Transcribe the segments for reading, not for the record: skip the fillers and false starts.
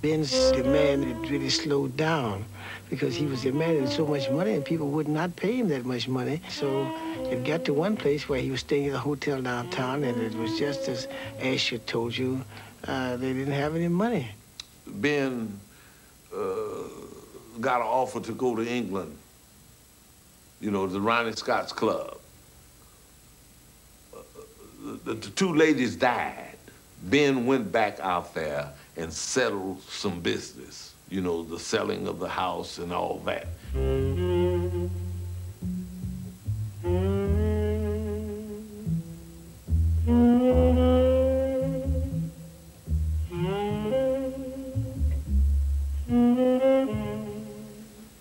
Ben's demand had really slowed down because he was demanding so much money and people would not pay him that much money. So it got to one place where he was staying at a hotel downtown, and it was just as Asher told you, they didn't have any money. Ben got an offer to go to England, you know, the Ronnie Scott's Club. The two ladies died. Ben went back out there and settled some business, you know, the selling of the house and all that.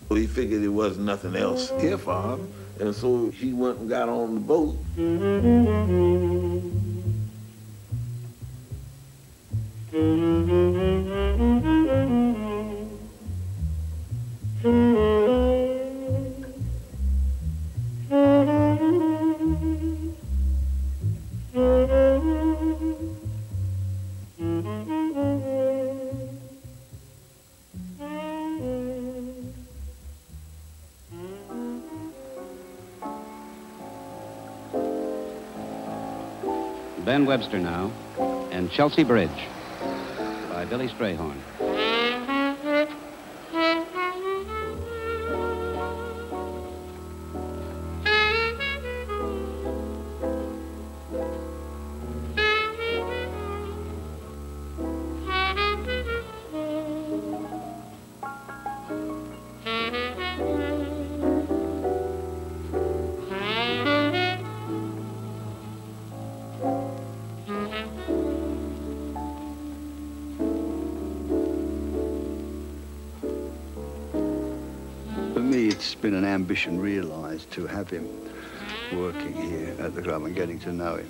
He figured there wasn't nothing else here for him, and so he went and got on the boat. Ben Webster now, and Chelsea Bridge by Billy Strayhorn. It's been an ambition realized to have him working here at the club and getting to know him.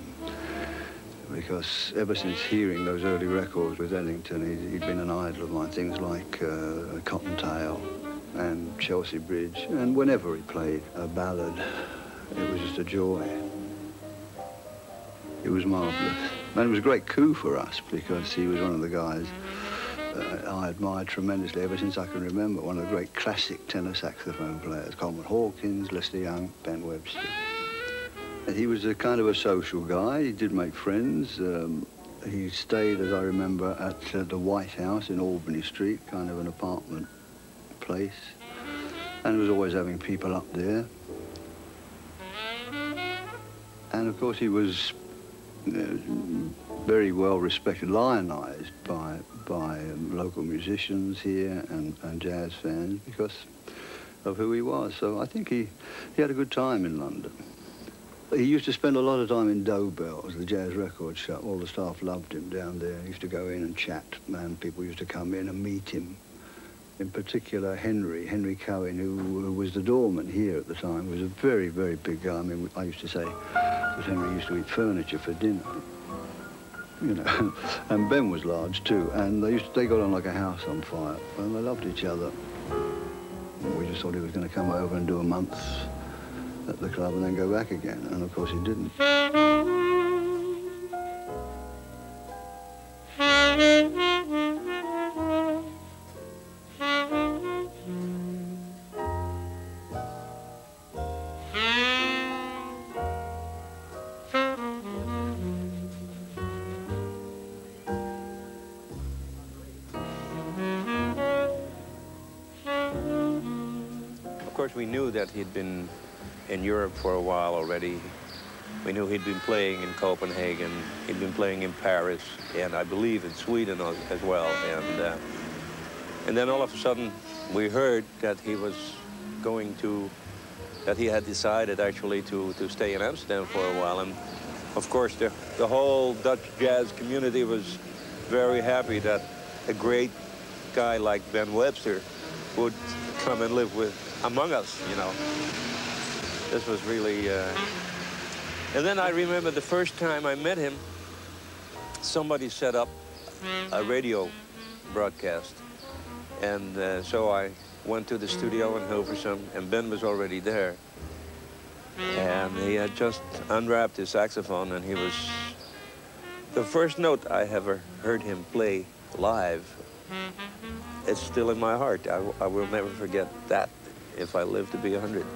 Because ever since hearing those early records with Ellington, he'd been an idol of mine. Things like Cottontail and Chelsea Bridge. And whenever he played a ballad, it was just a joy. It was marvelous. And it was a great coup for us because he was one of the guys I admired tremendously ever since I can remember. One of the great classic tenor saxophone players, Coleman Hawkins, Lester Young, Ben Webster. And he was a kind of a social guy. He did make friends. He stayed, as I remember, at the White House in Albany Street, kind of an apartment place, and was always having people up there. And of course he was very well respected, lionized by local musicians here and jazz fans because of who he was. So I think he had a good time in London. He used to spend a lot of time in Dobell's, the jazz record shop. All the staff loved him down there. He used to go in and chat, and people used to come in and meet him. In particular, Henry Cohen, who was the doorman here at the time, was a very, very big guy. I mean, I used to say that Henry used to eat furniture for dinner. You know, and Ben was large too, and they got on like a house on fire, and they loved each other. And we just thought he was going to come over and do a month at the club and then go back again, and of course he didn't. We knew that he'd been in Europe for a while already. We knew he'd been playing in Copenhagen, he'd been playing in Paris, and I believe in Sweden as well. And then all of a sudden, we heard that he was that he had decided actually to stay in Amsterdam for a while. And of course, the whole Dutch jazz community was very happy that a great guy like Ben Webster would come and live among us, you know. This was really... And then I remember the first time I met him, somebody set up a radio broadcast. And so I went to the studio in Hilversum, and Ben was already there. And he had just unwrapped his saxophone, and he was... The first note I ever heard him play live It's still in my heart. I will never forget that if I live to be 100.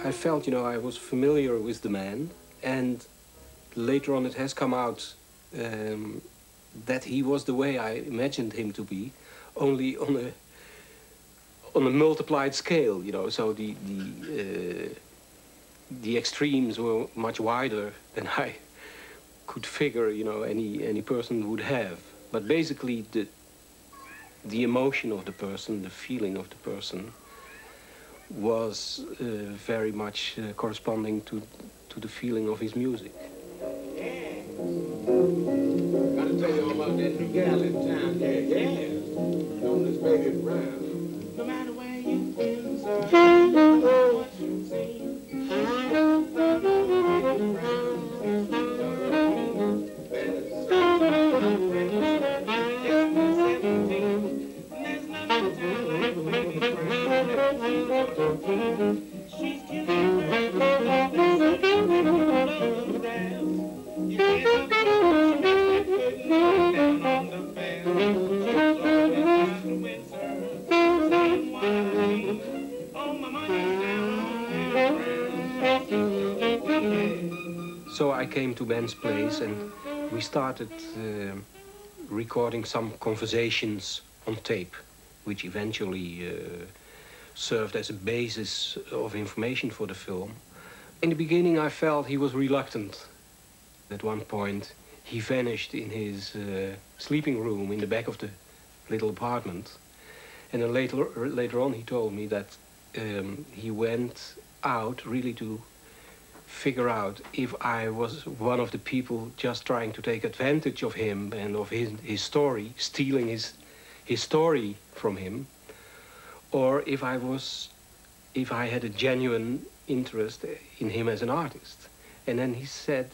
I felt, I was familiar with the man, and later on it has come out that he was the way I imagined him to be, only on a multiplied scale, so the extremes were much wider than I could figure, any person would have. But basically the emotion of the person, the feeling of the person, was very much corresponding to the feeling of his music. Yeah. Gotta tell you all about that new gal in town. Yeah. Known as Baby Brown. No matter where you've been, sir, no matter what you've seen. So I came to Ben's place and we started recording some conversations on tape, which eventually served as a basis of information for the film. In the beginning, I felt he was reluctant. At one point, he vanished in his sleeping room in the back of the little apartment. And then later on, he told me that he went out really to figure out if I was one of the people just trying to take advantage of him and of his story, stealing his story from him, or if I had a genuine interest in him as an artist. And then he said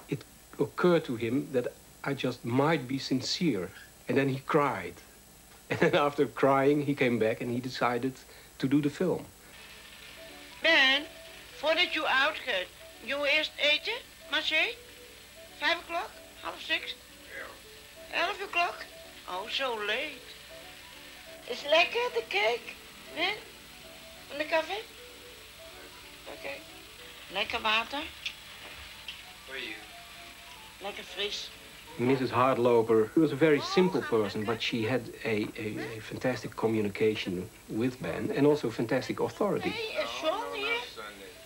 it occurred to him that I just might be sincere. And then he cried. And then after crying, he came back and he decided to do the film. Ben, voordat je uitgaat, je eerst eten, Marseille? 5 o'clock? 5:30? Ja. 11 o'clock? Oh, so late. Is lekker, de cake? Hè? En de koffie? Oké. Lekker water? For you. Lekker fris. Mrs. Hardloper was a very simple person, but she had a fantastic communication with Ben and also fantastic authority. Hey, is John hier?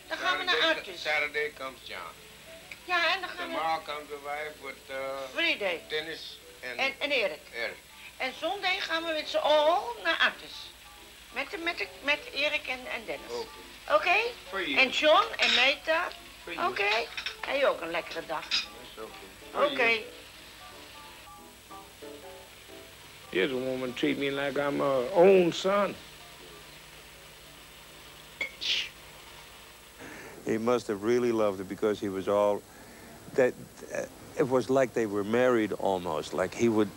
Dan gaan we naar Artis. Saturday comes John. Ja, en dan gaan we... Tomorrow comes the wife with Friday. Dennis En Erik. En zondag gaan we met z'n allen naar Artis. Met Erik en Dennis. Oké? En John en Meta. Oké? En je ook een lekkere dag. Oké. This woman treat me like I'm her own son. He must have really loved it because he was all that. It was like they were married almost. Like he would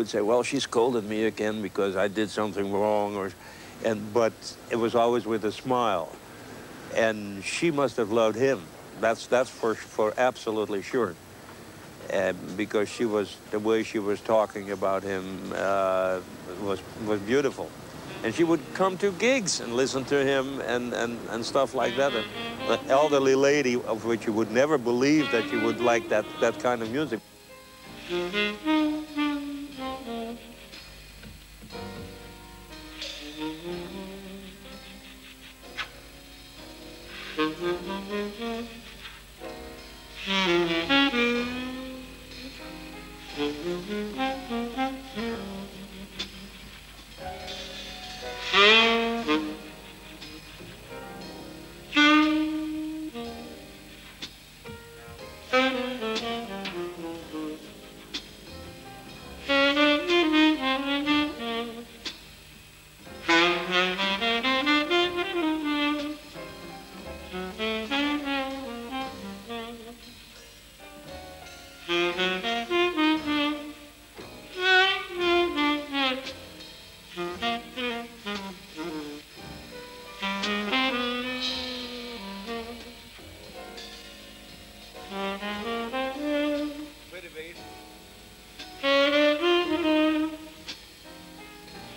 say, "Well, she scolded me again because I did something wrong," but it was always with a smile. And she must have loved him. That's for absolutely sure. Because the way she was talking about him was beautiful. And she would come to gigs and listen to him and stuff like that. An elderly lady of which you would never believe that you would like that kind of music.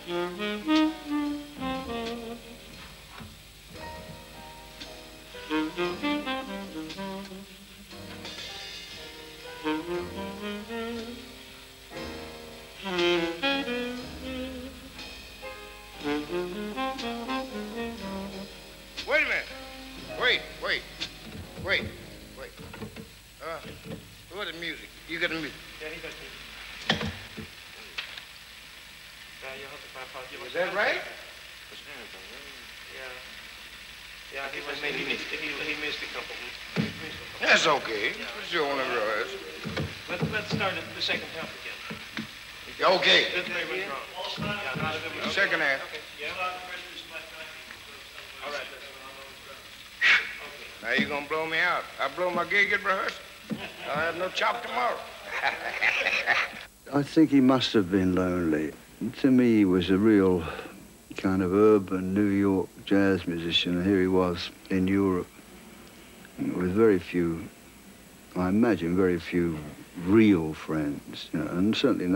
What's the music? You got the music? Yeah, he got it. Is that right? Yeah, he missed a couple. That's okay. It's your only rehearse. Let's start at the second half again. Okay. Second half. Okay. Yeah. All right. Now you gonna blow me out. I blow my gig at rehearsal. I'll have no chop tomorrow. I think he must have been lonely. To me, he was a real kind of urban New York jazz musician, and here he was in Europe with very few, I imagine, very few real friends, you know, and certainly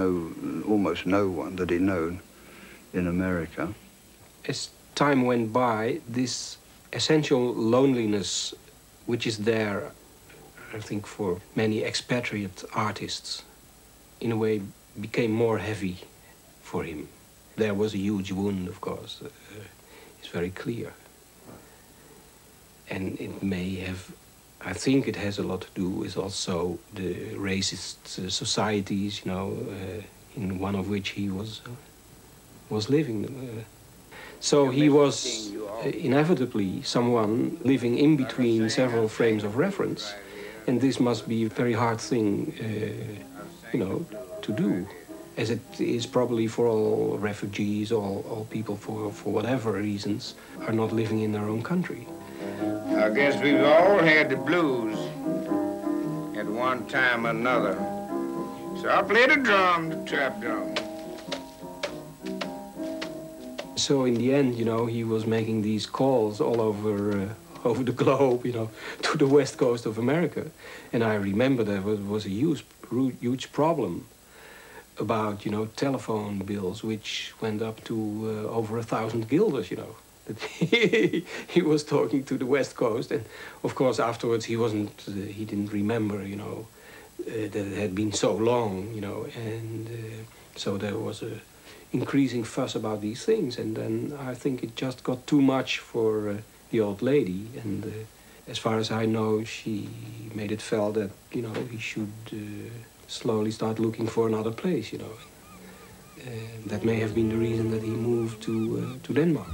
almost no one that he'd known in America. As time went by, this essential loneliness, which is there, I think, for many expatriate artists, in a way became more heavy for him. There was a huge wound, of course. It's very clear. And it may have, I think it has a lot to do with also the racist societies, you know, in one of which he was living. So he was inevitably someone living in between several frames of reference. And this must be a very hard thing, you know, to do, as it is probably for all refugees, all people for whatever reasons are not living in their own country. I guess we've all had the blues at one time or another. So I played the drum, the trap drum. So in the end, you know, he was making these calls all over the globe, you know, to the west coast of America. And I remember there was a huge problem about, you know, telephone bills, which went up to over 1,000 guilders, you know. That he was talking to the west coast, and of course afterwards he didn't remember, you know, that it had been so long, you know, and so there was a increasing fuss about these things, and then I think it just got too much for the old lady, and as far as I know, she made it felt that, you know, he should slowly start looking for another place, you know. That may have been the reason that he moved to Denmark.